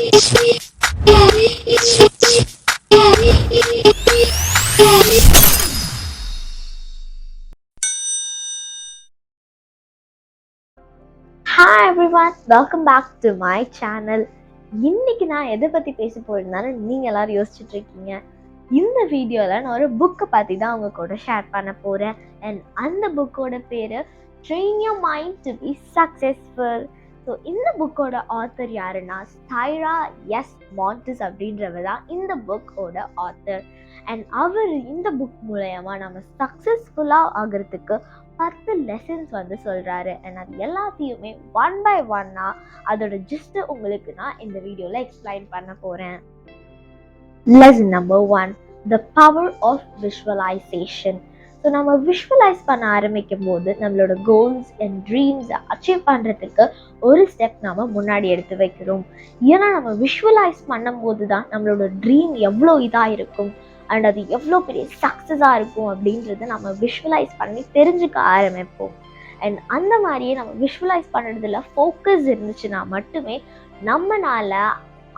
Hi everyone, welcome back to my channel. இன்னைக்கு நான் எதை பற்றி பேச போயிருந்தாலும் நீங்கள் எல்லாரும் யோசிச்சுட்டு இருக்கீங்க. இந்த வீடியோவில் நான் ஒரு புக்கை பற்றி தான் அவங்க கூட ஷேர் பண்ண போகிறேன். அண்ட் அந்த புக்கோட பேர் Train Your Mind to Be Successful. So இந்த புக்கோட ஆத்தர் யாருன்னா டைரா எஸ் மான்டிஸ் அப்படின்றவர் தான் இந்த புக்கோட ஆத்தர். அண்ட் அவர் இந்த புக் மூலயமா நம்ம சக்ஸஸ்ஃபுல்லாக ஆகிறதுக்கு 10 லெசன்ஸ் வந்து சொல்கிறாரு. அண்ட் அது எல்லாத்தையுமே ஒன் பை ஒன்னாக அதோட ஜிஸ்ட் உங்களுக்கு நான் இந்த வீடியோவில் எக்ஸ்பிளைன் பண்ண போகிறேன். Lesson number 1, the power of visualisation. So நம்ம விஷுவலைஸ் பண்ண ஆரம்பிக்கும் போது நம்மளோட கோல்ஸ் அண்ட் ட்ரீம்ஸை அச்சீவ் பண்ணுறதுக்கு ஒரு ஸ்டெப் நம்ம முன்னாடி எடுத்து வைக்கிறோம். ஏன்னா நம்ம விஷுவலைஸ் பண்ணும் போது தான் நம்மளோட ட்ரீம் எவ்வளோ இதாக இருக்கும் அண்ட் அது எவ்வளோ பெரிய சக்ஸஸாக இருக்கும் அப்படின்றத நம்ம விஷுவலைஸ் பண்ணி தெரிஞ்சுக்க ஆரம்பிப்போம். அண்ட் அந்த மாதிரியே நம்ம விஷுவலைஸ் பண்ணுறதுல ஃபோக்கஸ் இருந்துச்சுன்னா மட்டுமே நம்மளால்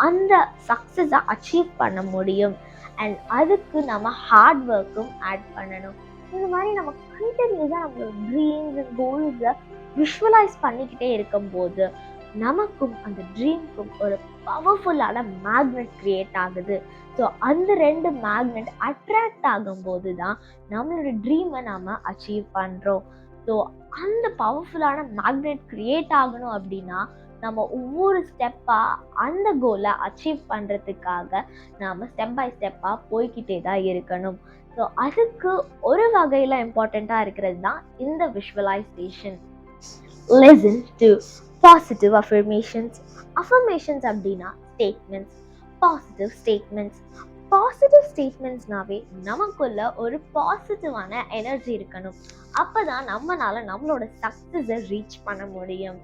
அந்த சக்ஸஸை அச்சீவ் பண்ண முடியும். அண்ட் அதுக்கு நம்ம ஹார்ட் ஒர்க்கும் ஆட் பண்ணணும். இந்த மாதிரி நம்ம கண்டினியூஸாக நம்மளோட ட்ரீம்ஸ் அண்ட் கோல்ஸை விஷுவலைஸ் பண்ணிக்கிட்டே இருக்கும்போது நமக்கும் அந்த ட்ரீம்க்கும் ஒரு பவர்ஃபுல்லான மேக்னெட் கிரியேட் ஆகுது. ஸோ அந்த 2 மேக்னெட் அட்ராக்ட் ஆகும்போது தான் நம்மளோட ட்ரீமை நம்ம அச்சீவ் பண்ணுறோம். ஸோ அந்த பவர்ஃபுல்லான மேக்னெட் கிரியேட் ஆகணும் அப்படின்னா நம்ம ஒவ்வொரு ஸ்டெப்பாக அந்த கோலை அச்சீவ் பண்ணுறதுக்காக நாம் ஸ்டெப் பை ஸ்டெப்பாக போய்கிட்டே தான் இருக்கணும். ஸோ அதுக்கு ஒரு வகையில் இம்பார்ட்டண்ட்டாக இருக்கிறது தான் இந்த visualisation. Lesson 2, positive affirmations. Affirmations அப்படின்னா ஸ்டேட்மெண்ட்ஸ், பாசிட்டிவ் ஸ்டேட்மெண்ட்ஸ். பாசிட்டிவ் ஸ்டேட்மெண்ட்ஸ்னாவே நமக்குள்ள ஒரு பாசிட்டிவான எனர்ஜி இருக்கணும். அப்போ தான் நம்மளோட சக்ஸஸை ரீச் பண்ண முடியும்.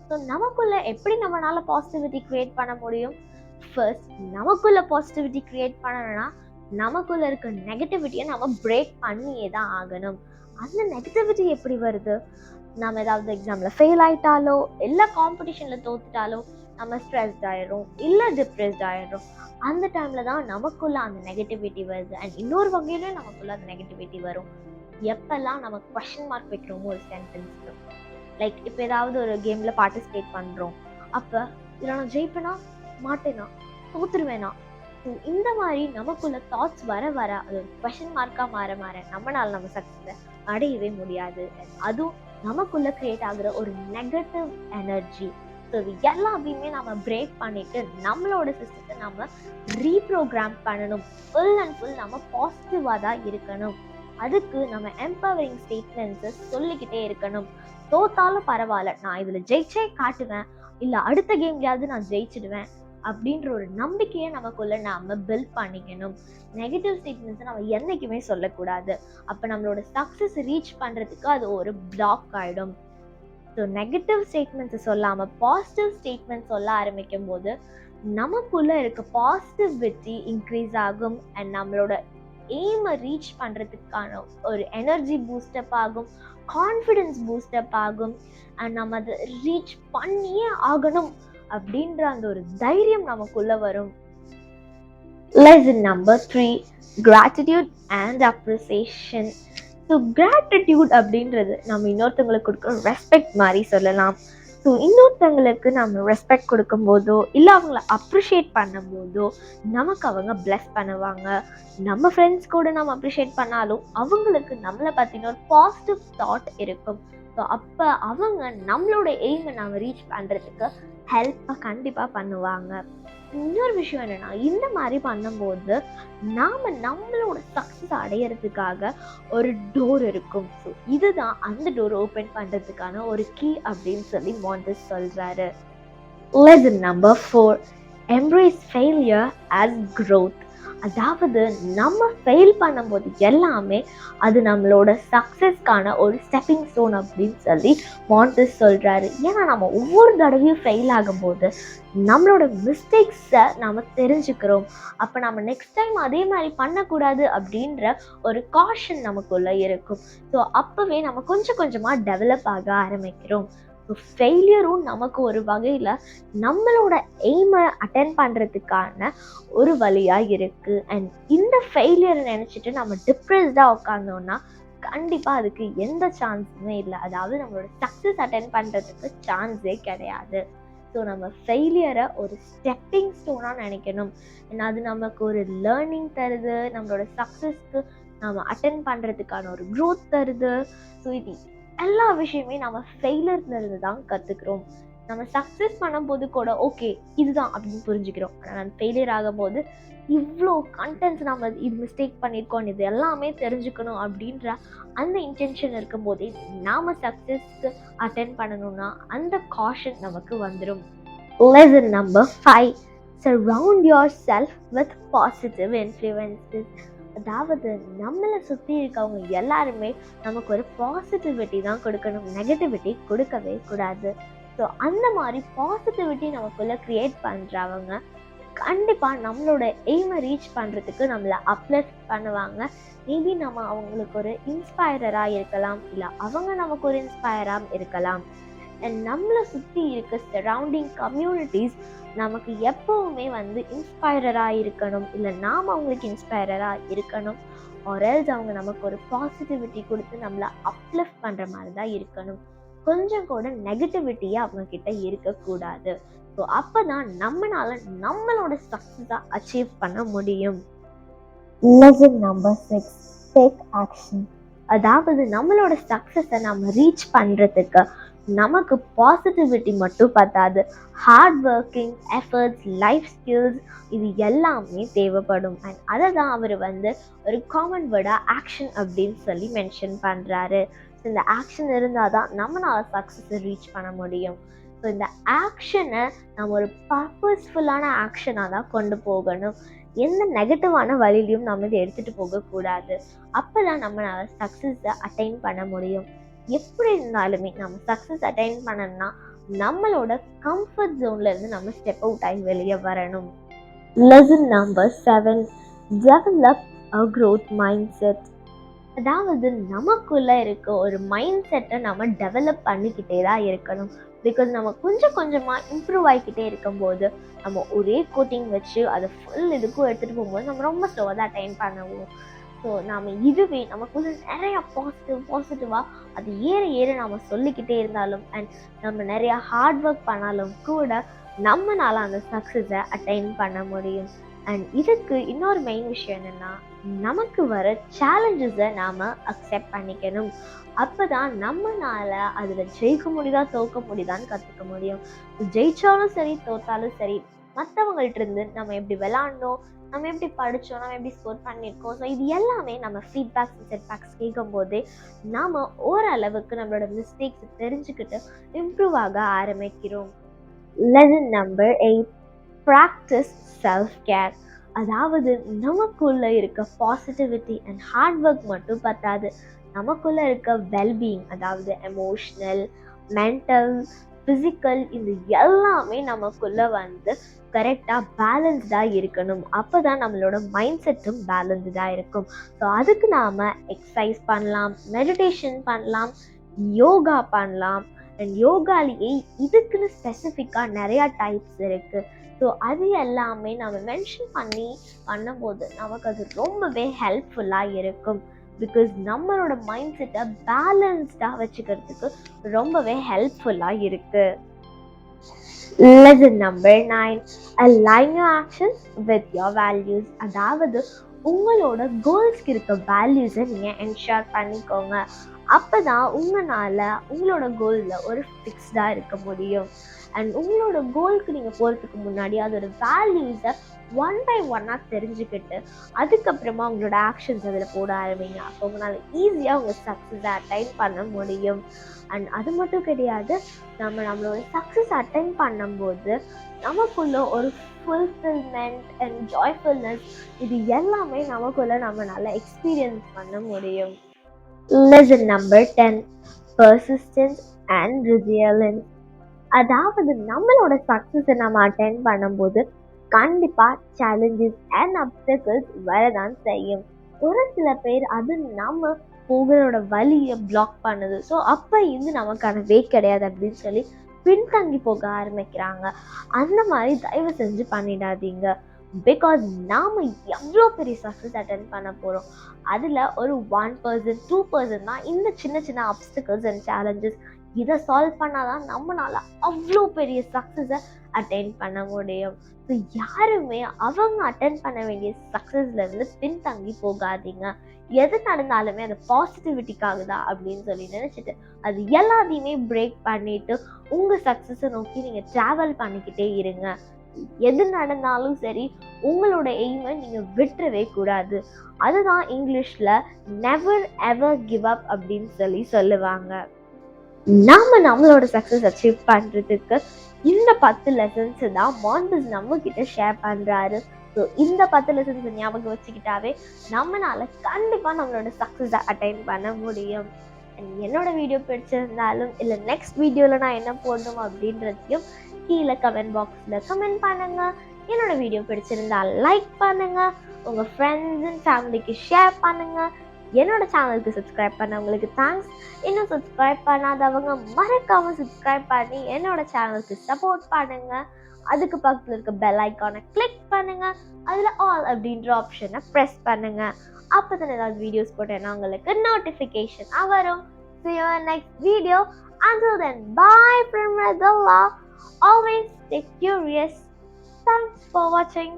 ஸோ நமக்குள்ள எப்படி நம்மளால் பாசிட்டிவிட்டி க்ரியேட் பண்ண முடியும்? ஃபர்ஸ்ட் நமக்குள்ள பாசிட்டிவிட்டி க்ரியேட் பண்ணணும்னா நமக்குள்ள இருக்க நெகட்டிவிட்டியை நம்ம பிரேக் பண்ணியே தான் ஆகணும். அந்த நெகட்டிவிட்டி எப்படி வருது? நம்ம ஏதாவது எக்ஸாமில் ஃபெயில் ஆகிட்டாலோ இல்லை காம்படிஷனில் தோத்துட்டாலோ நம்ம ஸ்ட்ரெஸ்ட் ஆகிடும் இல்லை டிப்ரெஸ்ட் ஆகிடும். அந்த டைமில் தான் நமக்குள்ள அந்த நெகட்டிவிட்டி வருது. அண்ட் இன்னொரு வகையிலும் நமக்குள்ள அந்த நெகட்டிவிட்டி வரும் எப்பெல்லாம் நம்ம குவெஸ்சன் மார்க் வைக்கிறோமோ ஒரு சென்டென்ஸ்க்கு. லைக் இப்போ ஏதாவது ஒரு கேமில் பார்ட்டிசிபேட் பண்ணுறோம், அப்போ இதில் நான் ஜெயிப்பேனா மாட்டேனா தோத்துருவேனா, இந்த மாதிரி நமக்குள்ள தாட்ஸ் வர வர அது ஒரு குவெஸ்சன் மார்க்காக மாற நம்மளால் நம்ம சக்ஸஸை அடையவே முடியாது. அதுவும் நமக்குள்ள கிரியேட் ஆகுற ஒரு நெகட்டிவ் எனர்ஜி. ஸோ இது எல்லாத்தையுமே நம்ம பிரேக் பண்ணிட்டு நம்மளோட சிஸ்டத்தை நம்ம ரீப்ரோக்ராம் பண்ணணும். ஃபுல் அண்ட் ஃபுல் நம்ம பாசிட்டிவாக தான் இருக்கணும். அதுக்கு நம்ம எம்பவரிங் ஸ்டேட்மெண்ட்ஸை சொல்லிக்கிட்டே இருக்கணும். தோத்தாலும் பரவாயில்ல, நான் இதில் ஜெயிச்சே காட்டுவேன், இல்லை அடுத்த கேம்லையாவது நான் ஜெயிச்சிடுவேன் அப்படின்ற ஒரு நம்பிக்கையை நமக்குள்ள நாம பில்ட் பண்ணிக்கணும். நெகட்டிவ் ஸ்டேட்மெண்ட்ஸை நம்ம என்றைக்குமே சொல்லக்கூடாது. அப்போ நம்மளோட சக்ஸஸ் ரீச் பண்ணுறதுக்கு அது ஒரு பிளாக் ஆகிடும். ஸோ நெகட்டிவ் ஸ்டேட்மெண்ட்ஸை சொல்லாமல் பாசிட்டிவ் ஸ்டேட்மெண்ட் சொல்ல ஆரம்பிக்கும் போது நமக்குள்ள இருக்க பாசிட்டிவிட்டி இன்க்ரீஸ் ஆகும். அண்ட் நம்மளோட எய்மை ரீச் பண்ணுறதுக்கான ஒரு எனர்ஜி பூஸ்டப் ஆகும், கான்ஃபிடென்ஸ் பூஸ்டப் ஆகும். அண்ட் நம்ம அதை ரீச் பண்ணியே ஆகணும் அப்படின்ற அந்த ஒரு தைரியம் நமக்குள்ள வரும். Lesson number 3, gratitude and appreciation. So gratitude அப்படின்றது நம்ம இன்னொருத்தவங்களுக்கு கொடுக்குற ரெஸ்பெக்ட் மாதிரி சொல்லலாம். ஸோ இன்னொருத்தவங்களுக்கு நம்ம ரெஸ்பெக்ட் கொடுக்கும்போதோ இல்லை அவங்கள அப்ரிஷியேட் பண்ணும்போதோ நமக்கு அவங்க பிளஸ் பண்ணுவாங்க. நம்ம ஃப்ரெண்ட்ஸ் கூட நம்ம அப்ரிஷியேட் பண்ணாலும் அவங்களுக்கு நம்மளை பற்றின ஒரு பாசிட்டிவ் தாட் இருக்கும். ஸோ அப்போ அவங்க நம்மளோட எய்மை நம்ம ரீச் பண்ணுறதுக்கு ஹெல்ப்பாக கண்டிப்பாக பண்ணுவாங்க. இன்னொரு விஷயம் என்னென்னா, இந்த மாதிரி பண்ணும்போது நாம் நம்மளோட சக்ஸஸ் அடையிறதுக்காக ஒரு டோர் இருக்கும். ஸோ இதுதான் அந்த டோர் ஓப்பன் பண்ணுறதுக்கான ஒரு கீ அப்படின்னு சொல்லி மான்டிஸ் சொல்கிறாரு. Lesson number 4, embrace failure as growth. அதாவது நம்ம ஃபெயில் பண்ணும்போது எல்லாமே அது நம்மளோட சக்ஸஸ்க்கான ஒரு ஸ்டெப்பிங் ஸ்டோன் அப்படின்னு சொல்லி மான்டிஸ் சொல்கிறாரு. ஏன்னா நம்ம ஒவ்வொரு தடவையும் ஃபெயில் ஆகும்போது நம்மளோட மிஸ்டேக்ஸை நம்ம தெரிஞ்சுக்கிறோம். அப்போ நம்ம நெக்ஸ்ட் டைம் அதே மாதிரி பண்ணக்கூடாது அப்படின்ற ஒரு காஷன் நமக்குள்ளே இருக்கும். ஸோ அப்போவே நம்ம கொஞ்சம் கொஞ்சமாக டெவலப் ஆக ஆரம்பிக்கிறோம். ஃபெயிலியரும் நமக்கு ஒரு வகையில் நம்மளோட எய்மை அட்டென்ட் பண்ணுறதுக்கான ஒரு வழியாக இருக்குது. அண்ட் இந்த ஃபெயிலியரை நினச்சிட்டு நம்ம டிப்ரெஸ்டாக உட்காந்தோன்னா கண்டிப்பாக அதுக்கு எந்த சான்ஸுமே இல்லை. அதாவது நம்மளோட சக்ஸஸ் அட்டென்ட் பண்ணுறதுக்கு சான்ஸே கிடையாது. ஸோ நம்ம ஃபெயிலியரை ஒரு ஸ்டெப்பிங் ஸ்டோனாக நினைக்கணும். ஏன்னா அது நமக்கு ஒரு லேர்னிங் தருது, நம்மளோட சக்ஸஸ்க்கு நம்ம அட்டென்ட் பண்ணுறதுக்கான ஒரு க்ரோத் தருது. ஸோ இது எல்லா விஷயமே நம்ம ஃபெயிலியர்லேருந்து தான் கற்றுக்குறோம். நம்ம சக்ஸஸ் பண்ணும்போது கூட ஓகே இதுதான் அப்படின்னு புரிஞ்சுக்கிறோம். ஆனால் நம்ம ஃபெயிலியர் ஆகும்போது இவ்வளோ கண்டென்ட்ஸ் நம்ம இது மிஸ்டேக் பண்ணியிருக்கோம், இது எல்லாமே தெரிஞ்சுக்கணும் அப்படின்ற அந்த இன்டென்ஷன் இருக்கும்போதே நாம் சக்ஸஸ்க்கு அட்டென்ட் பண்ணணும்னா அந்த காஷன் நமக்கு வந்துடும். Lesson number 5, surround yourself with positive influences. அதாவது நம்மளை சுற்றி இருக்கவங்க எல்லாருமே நமக்கு ஒரு பாசிட்டிவிட்டி தான் கொடுக்கணும், நெகட்டிவிட்டி கொடுக்கவே கூடாது. ஸோ அந்த மாதிரி பாசிட்டிவிட்டி நமக்குள்ளே க்ரியேட் பண்ணுறவங்க கண்டிப்பாக நம்மளோட எய்மை ரீச் பண்ணுறதுக்கு நம்மளை அப்லிஃப்ட் பண்ணுவாங்க. மேபி நம்ம அவங்களுக்கு ஒரு இன்ஸ்பைரராக இருக்கலாம், இல்லை அவங்க நமக்கு ஒரு இன்ஸ்பயராக இருக்கலாம். அண்ட் நம்மளை சுற்றி இருக்க சரௌண்டிங் கம்யூனிட்டிஸ் நமக்கு எப்போவுமே இன்ஸ்பைரராக இருக்கணும், இல்லை நாம் அவங்களுக்கு இன்ஸ்பைரராக இருக்கணும். ஆர்எல்ஸ் அவங்க நமக்கு ஒரு பாசிட்டிவிட்டி கொடுத்து நம்மளை அப்லிஃப்ட் பண்ணுற மாதிரி தான் இருக்கணும். கொஞ்சம் கூட நெகட்டிவிட்டியே அவங்கக்கிட்ட இருக்கக்கூடாது. ஸோ அப்போ தான் நம்மளோட சக்ஸஸை அச்சீவ் பண்ண முடியும். Lesson number 6, take action. அதாவது நம்மளோட சக்ஸஸை நம்ம ரீச் பண்ணுறதுக்கு நமக்கு பாசிட்டிவிட்டி மட்டும் பத்தாது, hard working, efforts, life skills இது எல்லாமே தேவைப்படும். அண்ட் அதை தான் அவர் ஒரு காமன் வேர்டாக ஆக்ஷன் அப்படின்னு சொல்லி மென்ஷன் பண்ணுறாரு. ஸோ இந்த ஆக்ஷன் இருந்தால் தான் நம்மளால் சக்ஸஸை ரீச் பண்ண முடியும். ஸோ இந்த ஆக்ஷனை நம்ம ஒரு பர்பஸ்ஃபுல்லான ஆக்ஷனாக தான் கொண்டு போகணும். எந்த நெகட்டிவான வழியிலையும் நம்ம இதை எடுத்துகிட்டு போகக்கூடாது. அப்போ தான் நம்மளால் சக்ஸஸை அட்டைன் பண்ண முடியும். எப்படி இருந்தாலுமே நம்ம சக்ஸஸ் அட்டைன் பண்ணணும்னா நம்மளோட கம்ஃபர்ட் ஜோன்லேருந்து நம்ம ஸ்டெப் அவுட் ஆகி வெளியே வரணும். Lesson number 7, develop a growth mind set. அதாவது நமக்குள்ளே இருக்க ஒரு மைண்ட் செட்டை நம்ம டெவலப் பண்ணிக்கிட்டே தான் இருக்கணும். பிகாஸ் நம்ம கொஞ்சம் கொஞ்சமாக இம்ப்ரூவ் ஆகிக்கிட்டே இருக்கும்போது நம்ம ஒரே கோட்டிங் வச்சு அதை ஃபுல் இதுக்கும் எடுத்துகிட்டு போகும்போது நம்ம ரொம்ப ஸ்லோவாக தான் அட்டைன் பண்ணுவோம். ஸோ நாம் இதுவே நமக்குள்ள நிறையா பாசிட்டிவாக அது ஏற நம்ம சொல்லிக்கிட்டே இருந்தாலும் அண்ட் நம்ம நிறையா ஹார்ட் ஒர்க் பண்ணாலும் கூட நம்மளால் அந்த சக்ஸஸை அட்டைன் பண்ண முடியும். அண்ட் இதுக்கு இன்னொரு மெயின் விஷயம் என்னென்னா, நமக்கு வர சேலஞ்சஸை நாம் அக்செப்ட் பண்ணிக்கணும். அப்போ தான் நம்மளால் அதில் ஜெயிக்க முடியுதா தோற்க முடியுதான்னு கற்றுக்க முடியும். ஜெயித்தாலும் சரி தோற்றாலும் சரி, மற்றவங்கள்ட்ட நம்ம எப்படி விளாண்டோம், நம்ம எப்படி படித்தோம், நம்ம எப்படி ஸ்கோர் பண்ணியிருக்கோம், ஸோ இது எல்லாமே நம்ம ஃபீட்பேக்ஸ் செட்பேக்ஸ் கேட்கும்போதே நாம் ஓரளவுக்கு நம்மளோட மிஸ்டேக்ஸை தெரிஞ்சுக்கிட்டு இம்ப்ரூவ் ஆக ஆரம்பிக்கிறோம். Lesson number 8, practice self care. அதாவது நமக்குள்ளே இருக்க பாசிட்டிவிட்டி அண்ட் ஹார்ட் ஒர்க் மட்டும் பத்தாது, நமக்குள்ளே இருக்க வெல்பீயிங், அதாவது எமோஷ்னல், மென்டல், ஃபிசிக்கல், இது எல்லாமே நமக்குள்ளே கரெக்டாக பேலன்ஸ்டாக இருக்கணும். அப்போ தான் நம்மளோட மைண்ட் செட்டும் பேலன்ஸ்டாக இருக்கும். ஸோ அதுக்கு நாம் எக்ஸசைஸ் பண்ணலாம், மெடிடேஷன் பண்ணலாம், யோகா பண்ணலாம். அண்ட் யோகாலேயே இதுக்குன்னு ஸ்பெசிஃபிக்காக நிறையா டைப்ஸ் இருக்குது. ஸோ அது எல்லாமே நம்ம மென்ஷன் பண்ணும்போது நமக்கு அது ரொம்பவே ஹெல்ப்ஃபுல்லாக இருக்கும். பிகாஸ் நம்மளோட மைண்ட் செட்டை பேலன்ஸ்டாக வச்சுக்கிறதுக்கு ரொம்பவே ஹெல்ப்ஃபுல்லாக இருக்குது. Lesson number 9, align your actions with your values. அதாவது உங்களோட கோல்ஸ்க்கு இருக்க வேல்யூஸை நீங்கள் என்ஷூர் பண்ணிக்கோங்க. அப்போ தான் உங்களோட கோலில் ஒரு ஃபிக்ஸ்டாக இருக்க முடியும். அண்ட் உங்களோட கோலுக்கு நீங்கள் போகிறதுக்கு முன்னாடி அதோட வேல்யூஸை ஒன் பை ஒன்னாக தெரிஞ்சுக்கிட்டு அதுக்கப்புறமா உங்களோட ஆக்ஷன்ஸ் அதில் போட ஆரம்பிங்க. அப்போ உங்களால் ஈஸியாக உங்கள் சக்ஸஸை அட்டைன் பண்ண முடியும். அண்ட் அது மட்டும் கிடையாது, நம்மளோட சக்ஸஸ் அட்டைன் பண்ணும்போது நமக்குள்ள ஒரு ஃபுல்ஃபில்மெண்ட் அண்ட் ஜாய்ஃபுல்னஸ் இது எல்லாமே நமக்குள்ள நம்மளால் எக்ஸ்பீரியன்ஸ் பண்ண முடியும். Lesson number 10, persistence and resilience. அதாவது நம்மளோட சக்ஸஸை நம்ம அட்டைன் பண்ணும்போது கண்டிப்பாக சேலஞ்சஸ் அண்ட் அப்டக்கிள்ஸ் வரதான் செய்யும். ஒரு சில பேர் அது நம்ம போகிறோட வழியை பிளாக் பண்ணுது. ஸோ அப்போ இது நமக்கான வே கிடையாது அப்படின்னு சொல்லி பின்தங்கி போக ஆரம்பிக்கிறாங்க. அந்த மாதிரி தயவு செஞ்சு பண்ணிடாதீங்க. பிகாஸ் நாம் எவ்வளோ பெரிய சக்ஸஸ் அட்டென்ட் பண்ண போகிறோம். அதில் ஒரு 1%, 2% தான் இந்த சின்ன சின்ன அப்டிக்கல்ஸ் அண்ட் சேலஞ்சஸ். இதை சால்வ் பண்ணாதான் நம்மளால அவ்வளோ பெரிய சக்ஸஸை அட்டென்ட் பண்ண முடியும். ஸோ யாருமே அவங்க அட்டென்ட் பண்ண வேண்டிய சக்ஸஸ்லேருந்து பின்தங்கி போகாதீங்க. எது நடந்தாலுமே அது பாசிட்டிவிட்டிக்காக தான் அப்படின்னு சொல்லி நினச்சிட்டு அது எல்லாத்தையுமே பிரேக் பண்ணிட்டு உங்கள் சக்ஸஸை நோக்கி நீங்கள் ட்ராவல் பண்ணிக்கிட்டே இருங்க. எது நடந்தாலும் சரி, உங்களோட எய்மை நீங்கள் விட்டுறவே கூடாது. அதுதான் இங்கிலீஷில் நெவர் எவர் கிவ் அப் அப்படின்னு சொல்லி சொல்லுவாங்க. நம்மளோட சக்ஸஸ் அச்சீவ் பண்ணுறதுக்கு இந்த 10 லெசன்ஸ் தான் மான்டஸ் நம்ம கிட்ட ஷேர் பண்ணுறாரு. ஸோ இந்த 10 லெசன்ஸ் ஞாபகம் வச்சுக்கிட்டாவே நம்மளால கண்டிப்பாக நம்மளோட சக்ஸஸை அட்டைன் பண்ண முடியும். என்னோட வீடியோ பிடிச்சிருந்தாலும் இல்லை நெக்ஸ்ட் வீடியோவில் நான் என்ன போடணும் அப்படின்றதையும் கீழே கமெண்ட் பாக்ஸில் கமெண்ட் பண்ணுங்கள். என்னோட வீடியோ பிடிச்சிருந்தால் லைக் பண்ணுங்கள், உங்கள் ஃப்ரெண்ட்ஸ் அண்ட் ஃபேமிலிக்கு ஷேர் பண்ணுங்கள். என்னோட சேனலுக்கு சப்ஸ்கிரைப் பண்ணவங்களுக்கு தேங்க்ஸ். இன்னும் சப்ஸ்கிரைப் பண்ணாதவங்க மறக்காமல் சப்ஸ்கிரைப் பண்ணி என்னோட சேனலுக்கு சப்போர்ட் பண்ணுங்கள். அதுக்கு பக்கத்தில் இருக்க பெல் ஐக்கானை கிளிக் பண்ணுங்கள். அதில் ஆல் அப்படின்ற ஆப்ஷனை ப்ரெஸ் பண்ணுங்கள். அப்போ தான் ஏதாவது வீடியோஸ் போட்டேன்னா உங்களுக்கு நோட்டிஃபிகேஷன் வரும். See you in next video. Until then, bye from Radalla. Always stay curious. Thanks for watching.